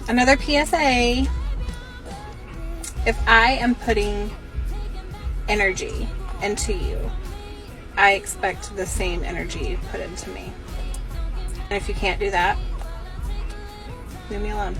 Another PSA, if I am putting energy into you, I expect the same energy you put into me. And if you can't do that, leave me alone.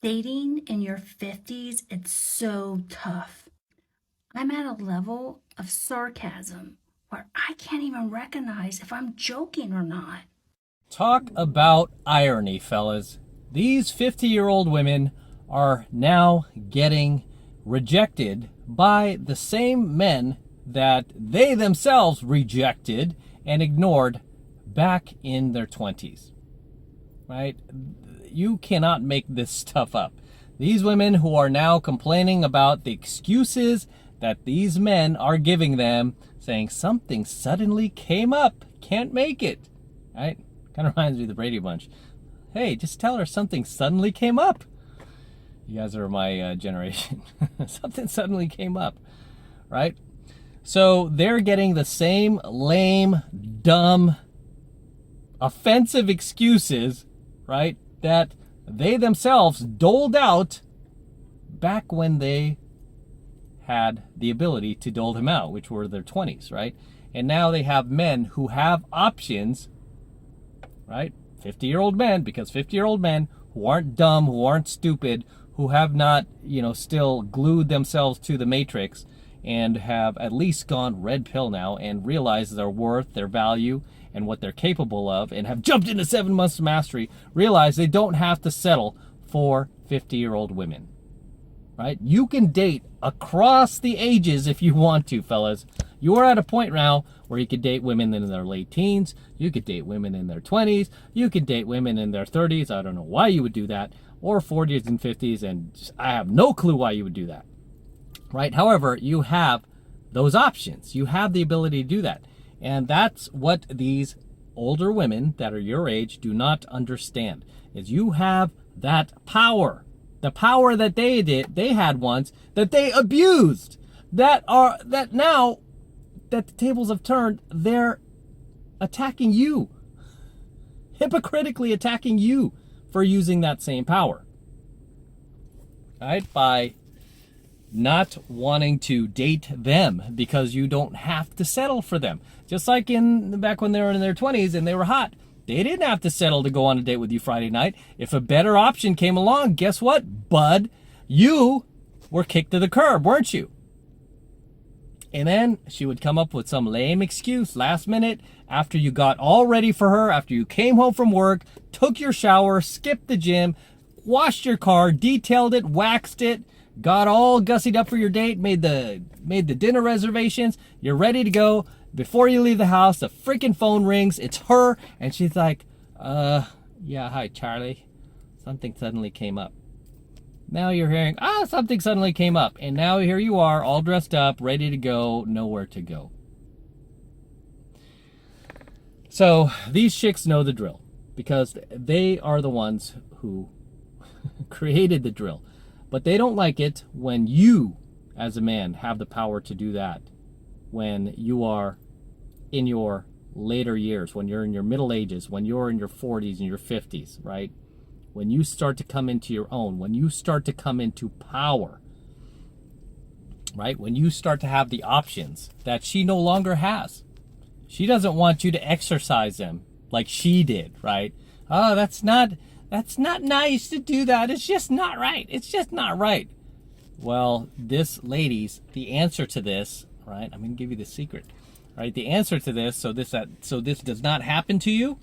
Dating in your 50s, it's so tough. I'm at a level of sarcasm where I can't even recognize if I'm joking or not. Talk about irony, fellas. These 50-year-old women are now getting rejected by the same men that they themselves rejected and ignored back in their 20s. Right? You cannot make this stuff up. These women who are now complaining about the excuses that these men are giving them, saying something suddenly came up, can't make it. Right? Kind of reminds me of the Brady Bunch. Hey, just tell her something suddenly came up. You guys are my generation. Something suddenly came up, right? So they're getting the same lame, dumb, offensive excuses, right, that they themselves doled out back when they had the ability to dole him out, which were their 20s, right? And now they have men who have options, right? 50-year-old men, because 50-year-old men who aren't dumb, who aren't stupid, who have not, still glued themselves to the matrix and have at least gone red pill now and realized their worth, their value, and what they're capable of, and have jumped into 7 months of mastery, realize they don't have to settle for 50-year-old women, right? You can date across the ages if you want to, fellas. You are at a point now where you could date women in their late teens, you could date women in their 20s, you could date women in their 30s, I don't know why you would do that, or 40s and 50s, and I have no clue why you would do that, right? However, you have those options. You have the ability to do that. And that's what these older women that are your age do not understand, is you have that power. The power that they had once, that they abused, that now that the tables have turned, they're attacking you, hypocritically attacking you for using that same power, right? By not wanting to date them because you don't have to settle for them. Just like back when they were in their 20s and they were hot, they didn't have to settle to go on a date with you Friday night. If a better option came along, guess what, bud? You were kicked to the curb, weren't you? And then she would come up with some lame excuse last minute after you got all ready for her, after you came home from work, took your shower, skipped the gym, washed your car, detailed it, waxed it, got all gussied up for your date, made the dinner reservations, you're ready to go. Before you leave the house, the freaking phone rings, it's her, and she's like, yeah, hi, Charlie. Something suddenly came up. Now you're hearing, something suddenly came up. And now here you are, all dressed up, ready to go, nowhere to go. So these chicks know the drill because they are the ones who created the drill. But they don't like it when you, as a man, have the power to do that. When you are in your later years, when you're in your middle ages, when you're in your 40s and your 50s, right? When you start to come into your own, when you start to come into power, right? When you start to have the options that she no longer has. She doesn't want you to exercise them like she did, right? Oh, that's not nice to do that. It's just not right. It's just not right. Well, ladies, the answer to this, right? I'm going to give you the secret, right? The answer to this, so this does not happen to you,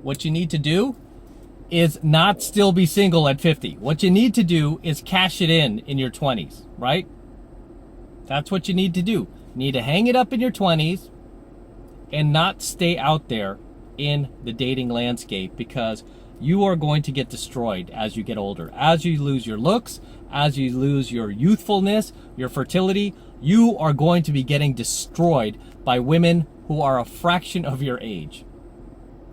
what you need to do is not still be single at 50. What you need to do is cash it in your 20s, right? That's what you need to do. You need to hang it up in your 20s and not stay out there in the dating landscape, because you are going to get destroyed as you get older. As you lose your looks, as you lose your youthfulness, your fertility, you are going to be getting destroyed by women who are a fraction of your age.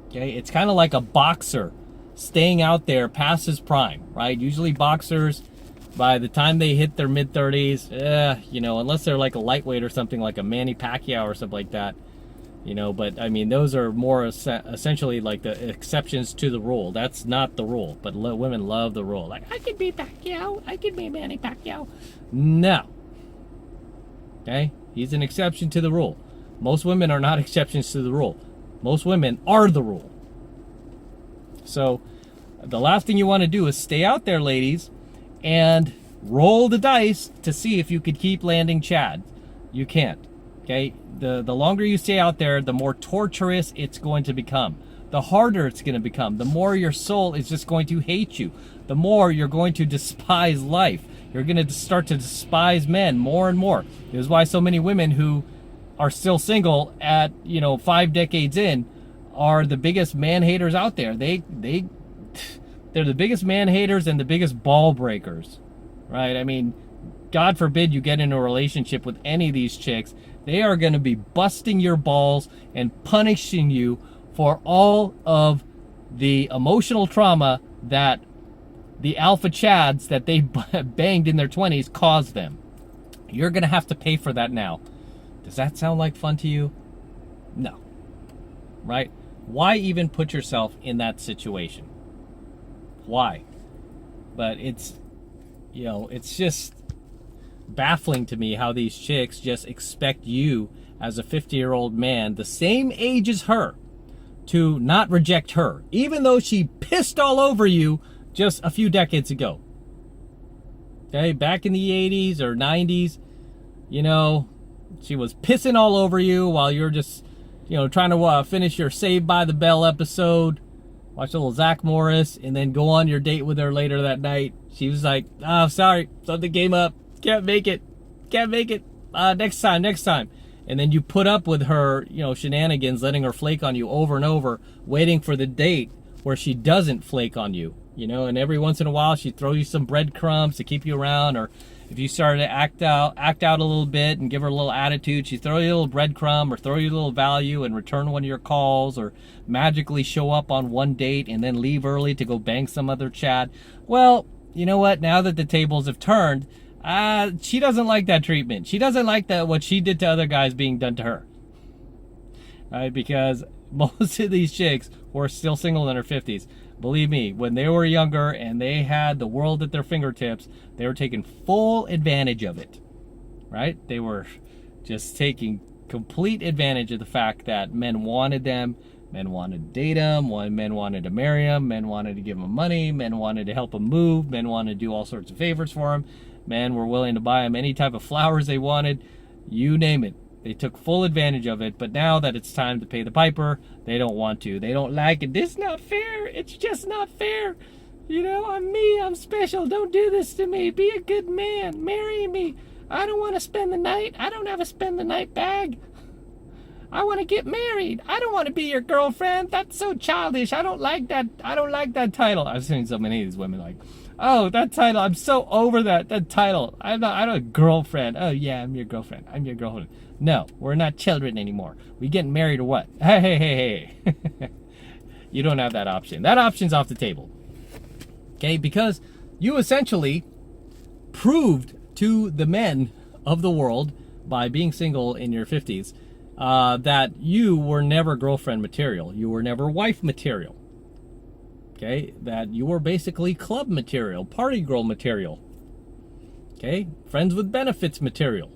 Okay, it's kind of like a boxer staying out there past his prime, right? Usually boxers, by the time they hit their mid-30s, unless they're like a lightweight or something like a Manny Pacquiao or something like that, But I mean, those are more essentially like the exceptions to the rule. That's not the rule, but women love the rule. Like, I could be Pacquiao, I could be Manny Pacquiao. No. Okay? He's an exception to the rule. Most women are not exceptions to the rule. Most women are the rule. So, the last thing you want to do is stay out there, ladies, and roll the dice to see if you could keep landing Chad. You can't. Okay? The longer you stay out there, the more torturous it's going to become. The harder it's going to become. The more your soul is just going to hate you. The more you're going to despise life. You're going to start to despise men more and more. This is why so many women who are still single at 5 decades in are the biggest man haters out there. They're the biggest man haters and the biggest ball breakers, right? I mean, God forbid you get into a relationship with any of these chicks. They are going to be busting your balls and punishing you for all of the emotional trauma that the alpha chads that they banged in their 20s caused them. You're going to have to pay for that now. Does that sound like fun to you? No. Right? Why even put yourself in that situation? Why? But it's just baffling to me how these chicks just expect you as a 50-year-old man the same age as her to not reject her, even though she pissed all over you just a few decades ago. Okay, back in the 80s or 90s, she was pissing all over you while you're just, trying to finish your Saved by the Bell episode, watch a little Zach Morris, and then go on your date with her later that night. She was like, "Oh, sorry, something came up. Can't make it. Next time. And then you put up with her, shenanigans, letting her flake on you over and over, waiting for the date where she doesn't flake on you, and every once in a while she'd throw you some breadcrumbs to keep you around, or if you started to act out a little bit and give her a little attitude, she'd throw you a little breadcrumb or throw you a little value and return one of your calls, or magically show up on one date and then leave early to go bang some other Chad. Well, you know what? Now that the tables have turned, she doesn't like that treatment. She doesn't like that what she did to other guys being done to her. Right? Because most of these chicks who are still single in their 50s, believe me, when they were younger and they had the world at their fingertips, they were taking full advantage of it. Right? They were just taking complete advantage of the fact that men wanted them, men wanted to date them, men wanted to marry them, men wanted to give them money, men wanted to help them move, men wanted to do all sorts of favors for them. Men were willing to buy them any type of flowers they wanted, you name it. They took full advantage of it, but now that it's time to pay the piper, they don't want to. They don't like it. This is not fair. It's just not fair. I'm me. I'm special. Don't do this to me. Be a good man. Marry me. I don't want to spend the night. I don't have a spend the night bag. I want to get married. I don't want to be your girlfriend. That's so childish. I don't like that. I don't like that title. I've seen so many of these women like, oh, that title. I'm so over that title. I'm a girlfriend. Oh, yeah, I'm your girlfriend. I'm your girlfriend. No, we're not children anymore. We getting married or what? Hey. You don't have that option. That option's off the table. Okay, because you essentially proved to the men of the world by being single in your 50s that you were never girlfriend material. You were never wife material. Okay, that you were basically club material, party girl material. Okay, friends with benefits material.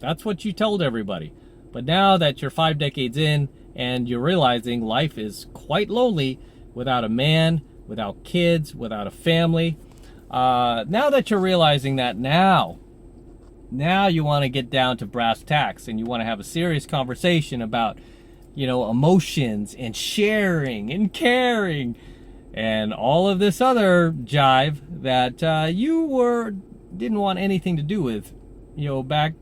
That's what you told everybody. But now that you're 5 decades in and you're realizing life is quite lonely without a man, without kids, without a family, now that you're realizing that now you want to get down to brass tacks and you want to have a serious conversation about, emotions and sharing and caring and all of this other jive that you didn't want anything to do with, back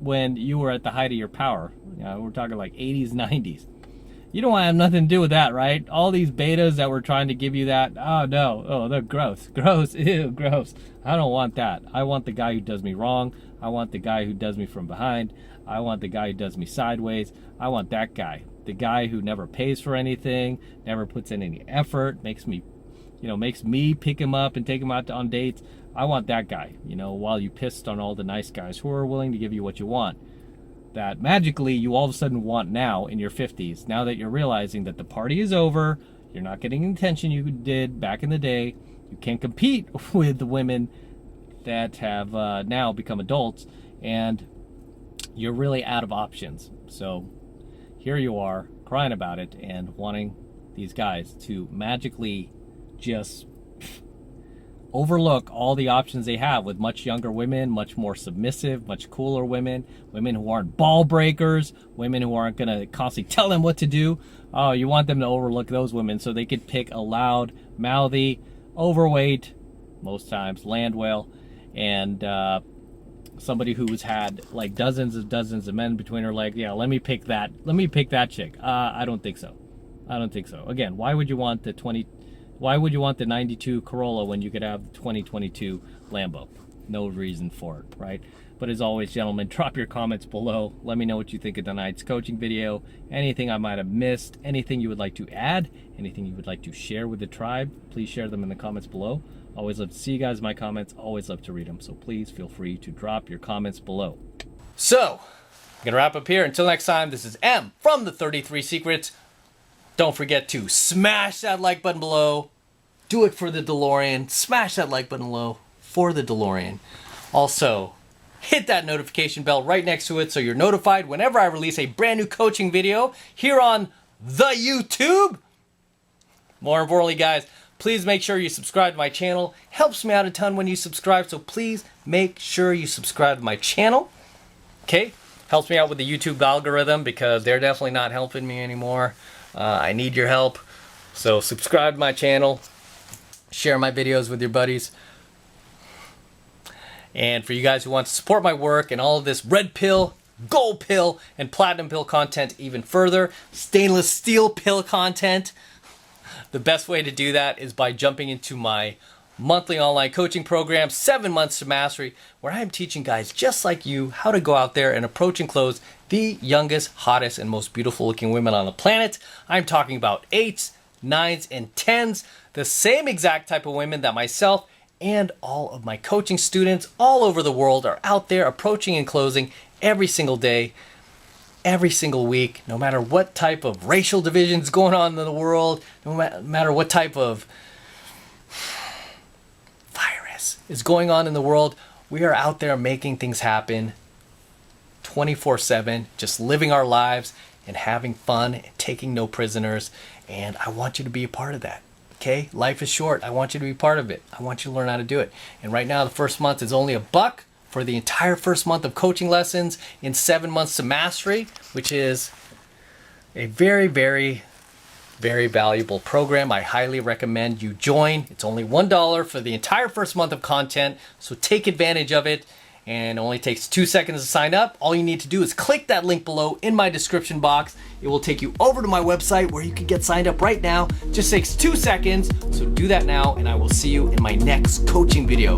when you were at the height of your power. We're talking like 80s, 90s. You don't want to have nothing to do with that, right? All these betas that were trying to give you that, oh no, oh, they're gross, ew, gross. I don't want that. I want the guy who does me wrong. I want the guy who does me from behind. I want the guy who does me sideways. I want that guy. The guy who never pays for anything, never puts in any effort, makes me pick him up and take him out on dates. I want that guy, while you pissed on all the nice guys who are willing to give you what you want. that magically you all of a sudden want now in your 50s, now that you're realizing that the party is over, you're not getting the attention you did back in the day, you can't compete with the women that have now become adults, and you're really out of options. So here you are crying about it and wanting these guys to magically just overlook all the options they have with much younger women, much more submissive, much cooler women, women who aren't ball breakers, women who aren't going to constantly tell them what to do. Oh, you want them to overlook those women so they could pick a loud, mouthy, overweight, most times land whale, and somebody who's had like dozens of men between her legs. Yeah, let me pick that chick. I don't think so. Again, why would you want the 92 Corolla when you could have the 2022 Lambo? No reason for it, right? But as always, gentlemen, drop your comments below. Let me know what you think of tonight's coaching video. Anything I might have missed, anything you would like to add, anything you would like to share with the tribe, please share them in the comments below. Always love to see you guys in my comments. Always love to read them. So please feel free to drop your comments below. So, I'm going to wrap up here. Until next time, this is M from the 33 Secrets. Don't forget to smash that like button below. Do it for the DeLorean. Smash that like button below for the DeLorean. Also, hit that notification bell right next to it so you're notified whenever I release a brand new coaching video here on the YouTube. More importantly, guys, please make sure you subscribe to my channel. Helps me out a ton when you subscribe, so please make sure you subscribe to my channel. Okay? Helps me out with the YouTube algorithm because they're definitely not helping me anymore. I need your help. So subscribe to my channel. Share my videos with your buddies. And for you guys who want to support my work and all of this red pill, gold pill, and platinum pill content even further, stainless steel pill content, the best way to do that is by jumping into my monthly online coaching program, 7 Months to Mastery, where I'm teaching guys just like you how to go out there and approach and close the youngest, hottest, and most beautiful looking women on the planet. I'm talking about 8s, 9s, and 10s, the same exact type of women that myself and all of my coaching students all over the world are out there approaching and closing every single day, every single week, no matter what type of racial divisions going on in the world, no matter what type of virus is going on in the world, we are out there making things happen 24/7, just living our lives and having fun and taking no prisoners. And I want you to be a part of that. Okay? Life is short. I want you to be part of it. I want you to learn how to do it. And right now, the first month is only $1 for the entire first month of coaching lessons in 7 Months to Mastery, which is a very, very, very valuable program. I highly recommend you join. It's only $1 for the entire first month of content, so take advantage of it. And it only takes 2 seconds to sign up. All you need to do is click that link below in my description box. It will take you over to my website where you can get signed up right now. Just takes 2 seconds, so do that now, and I will see you in my next coaching video.